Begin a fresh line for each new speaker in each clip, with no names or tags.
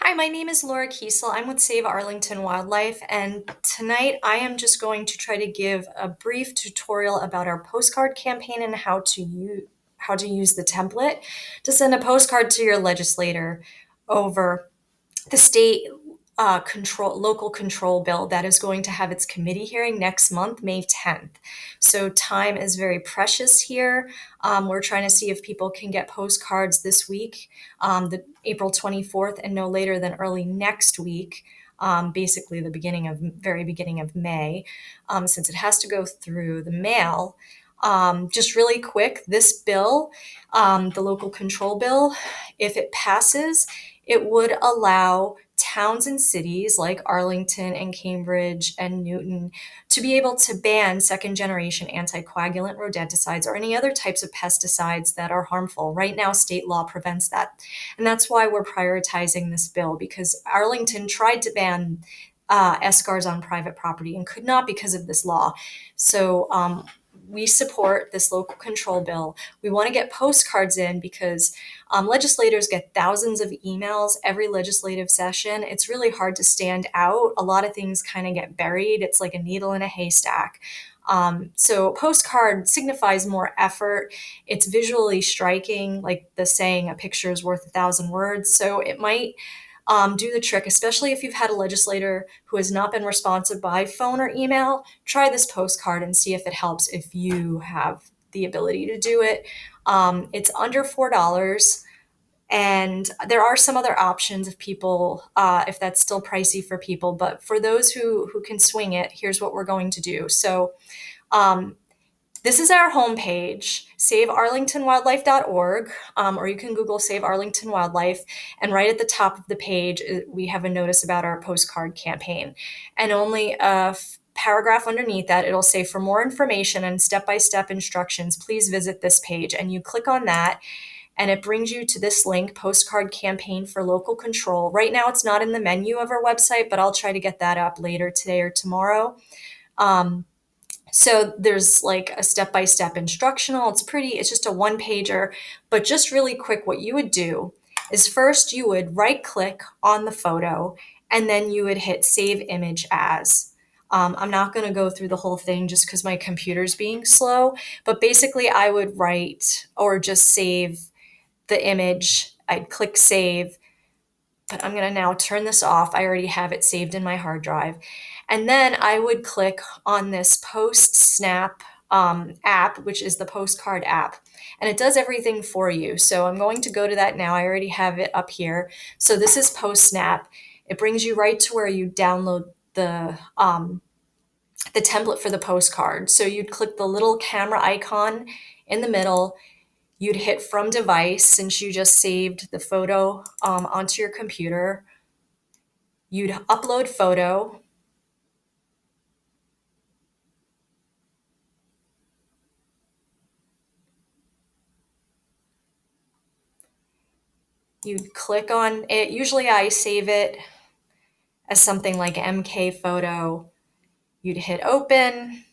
Hi, my name is Laura Kiesel. I'm with Save Arlington Wildlife, and tonight I am just going to try to give a brief tutorial about our postcard campaign and how to use the template to send a postcard to your legislator over the state local control bill that is going to have its committee hearing next month, May 10th. So time is very precious here. We're trying to see if people can get postcards this week, the April 24th, and no later than early next week. Basically the very beginning of May, since it has to go through the mail. Just really quick, this bill, the local control bill, if it passes, it would allow towns and cities like Arlington and Cambridge and Newton to be able to ban second generation anticoagulant rodenticides or any other types of pesticides that are harmful. Right now, state law prevents that. And that's why we're prioritizing this bill, because Arlington tried to ban SCARs on private property and could not because of this law. So we support this local control bill. We want to get postcards in because legislators get thousands of emails every legislative session. It's really hard to stand out. A lot of things kind of get buried. It's like a needle in a haystack. So a postcard signifies more effort. It's visually striking, like the saying, a picture is worth 1,000 words. So it might do the trick, especially if you've had a legislator who has not been responsive by phone or email. Try this postcard and see if it helps if you have the ability to do it. It's under $4. And there are some other options if people, if that's still pricey for people. But for those who can swing it, here's what we're going to do. So um, this is our homepage, savearlingtonwildlife.org, or you can Google Save Arlington Wildlife. And right at the top of the page, we have a notice about our postcard campaign. And only a paragraph underneath that, it'll say, for more information and step-by-step instructions, please visit this page. And you click on that, and it brings you to this link, Postcard Campaign for Local Control. Right now, it's not in the menu of our website, but I'll try to get that up later today or tomorrow. So there's like a step-by-step instructional. It's just a one pager, but just really quick, what you would do is first you would right click on the photo and then you would hit save image as. I'm not going to go through the whole thing just because my computer's being slow, but basically I would write or just save the image. I'd click save, but I'm going to now turn this off. I already have it saved in my hard drive. And then I would click on this Post Snap app, which is the postcard app. And it does everything for you. So I'm going to go to that now. I already have it up here. So this is Post Snap. It brings you right to where you download the template for the postcard. So you'd click the little camera icon in the middle. You'd hit from device since you just saved the photo onto your computer. You'd upload photo. You'd click on it. Usually I save it as something like MK photo. You'd hit open.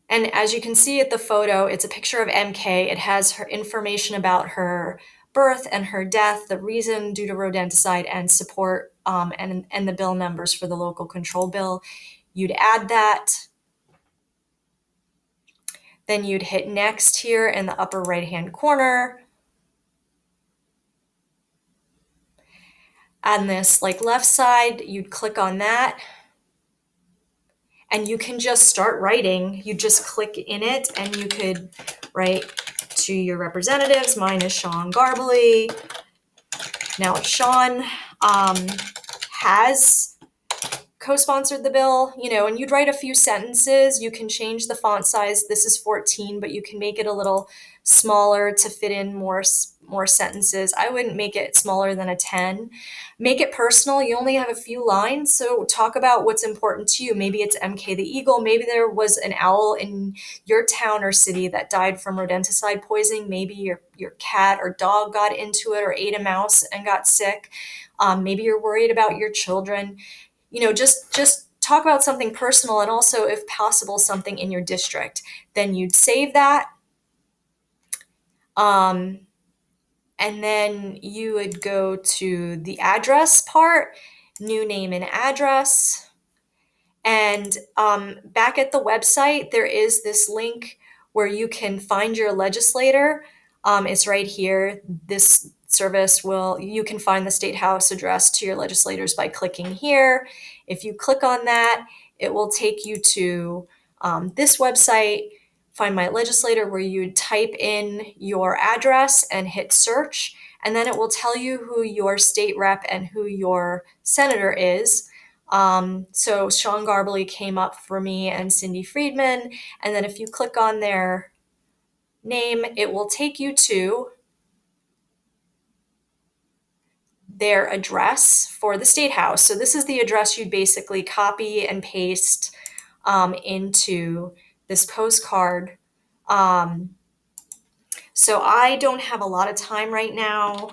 And as you can see at the photo, it's a picture of MK. It has her information about her birth and her death, the reason due to rodenticide, and support, and the bill numbers for the local control bill. You'd add that. Then you'd hit next here in the upper right-hand corner. On this left side, you'd click on that. And you can just start writing. You just click in it and you could write to your representatives. Mine is Sean Garbely. Now Sean has co-sponsored the bill, and you'd write a few sentences. You can change the font size. This is 14, but you can make it a little smaller to fit in more sentences. I wouldn't make it smaller than a 10. Make it personal. You only have a few lines, so talk about what's important to you. Maybe it's MK the Eagle. Maybe there was an owl in your town or city that died from rodenticide poisoning. Maybe your cat or dog got into it or ate a mouse and got sick. Maybe you're worried about your children. Just talk about something personal, and also, if possible, something in your district. Then you'd save that. And then you would go to the address part, new name and address. And back at the website, there is this link where you can find your legislator. It's right here. This service you can find the state house address to your legislators by clicking here. If you click on that, it will take you to this website, Find My Legislator, where you type in your address and hit search. And then it will tell you who your state rep and who your senator is. So Sean Garbely came up for me and Cindy Friedman. And then if you click on their name, it will take you to their address for the state house. So this is the address you'd basically copy and paste into this postcard. So I don't have a lot of time right now.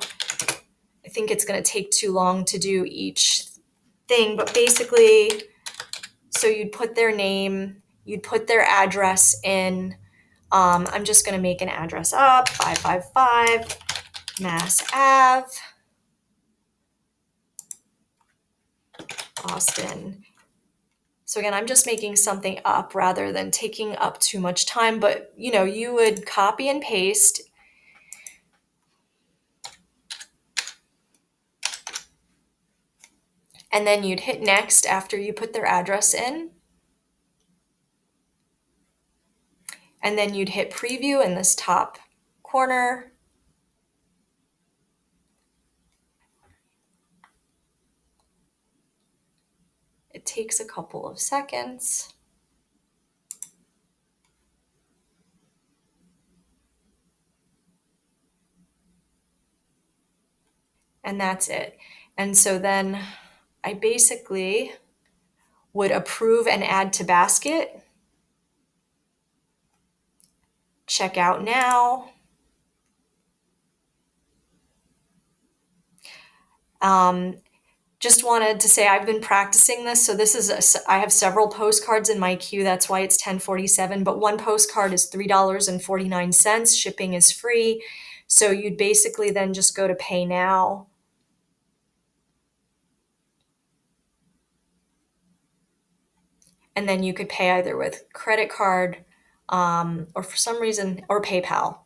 I think it's going to take too long to do each thing, but basically, so you'd put their name, you'd put their address in. I'm just going to make an address up, 555 Mass Ave, Austin. So again, I'm just making something up rather than taking up too much time, but you would copy and paste. And then you'd hit next after you put their address in. And then you'd hit preview in this top corner. It takes a couple of seconds. And that's it. And so then I basically would approve and add to basket. Check out now. Just wanted to say I've been practicing this. So I have several postcards in my queue. That's why it's 1047. But one postcard is $3.49. Shipping is free. So you'd basically then just go to pay now. And then you could pay either with credit card or for some reason, or PayPal.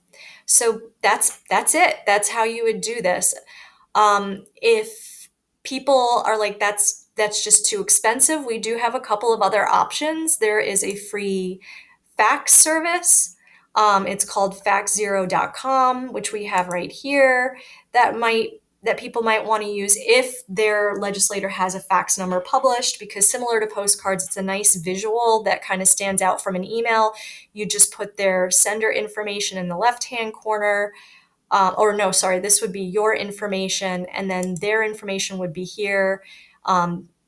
So that's it. That's how you would do this. If people are like, that's just too expensive, we do have a couple of other options. There is a free fax service. It's called faxzero.com, which we have right here, that people might want to use if their legislator has a fax number published, because similar to postcards, it's a nice visual that kind of stands out from an email. You just put their sender information in the left-hand corner. This would be your information, and then their information would be here.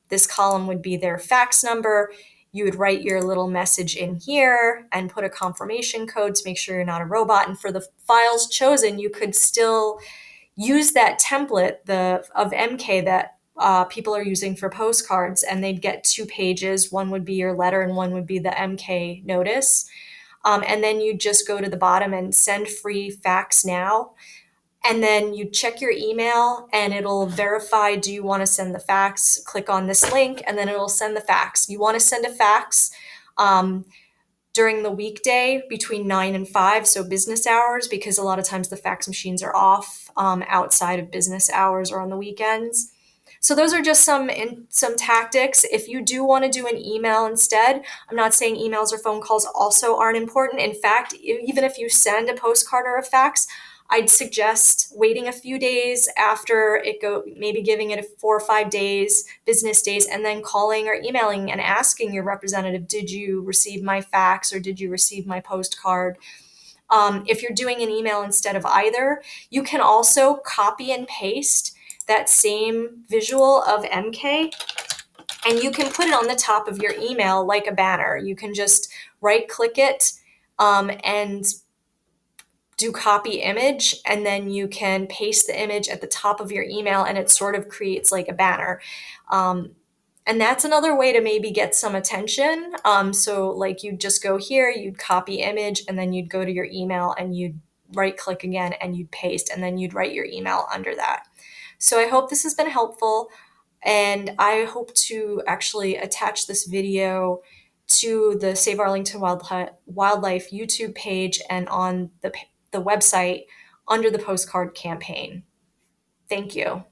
This column would be their fax number. You would write your little message in here and put a confirmation code to make sure you're not a robot. And for the files chosen, you could still use that template of MK that people are using for postcards, and they'd get 2 pages. One would be your letter and one would be the MK notice. And then you just go to the bottom and send free fax now. And then you check your email and it'll verify, do you want to send the fax? Click on this link and then it'll send the fax. You want to send a fax during the weekday between 9 and 5, so business hours, because a lot of times the fax machines are off outside of business hours or on the weekends. So those are just some tactics. If you do want to do an email instead, I'm not saying emails or phone calls also aren't important. In fact, even if you send a postcard or a fax, I'd suggest waiting a few days after maybe giving it 4 or 5 days, business days, and then calling or emailing and asking your representative, did you receive my fax or did you receive my postcard? If you're doing an email instead of either, you can also copy and paste that same visual of MK, and you can put it on the top of your email like a banner. You can just right-click it and do copy image, and then you can paste the image at the top of your email, and it sort of creates like a banner. And that's another way to maybe get some attention. So like you'd just go here, you'd copy image, and then you'd go to your email and you'd right click again and you'd paste, and then you'd write your email under that. So I hope this has been helpful, and I hope to actually attach this video to the Save Arlington Wildlife YouTube page and on the website under the postcard campaign. Thank you.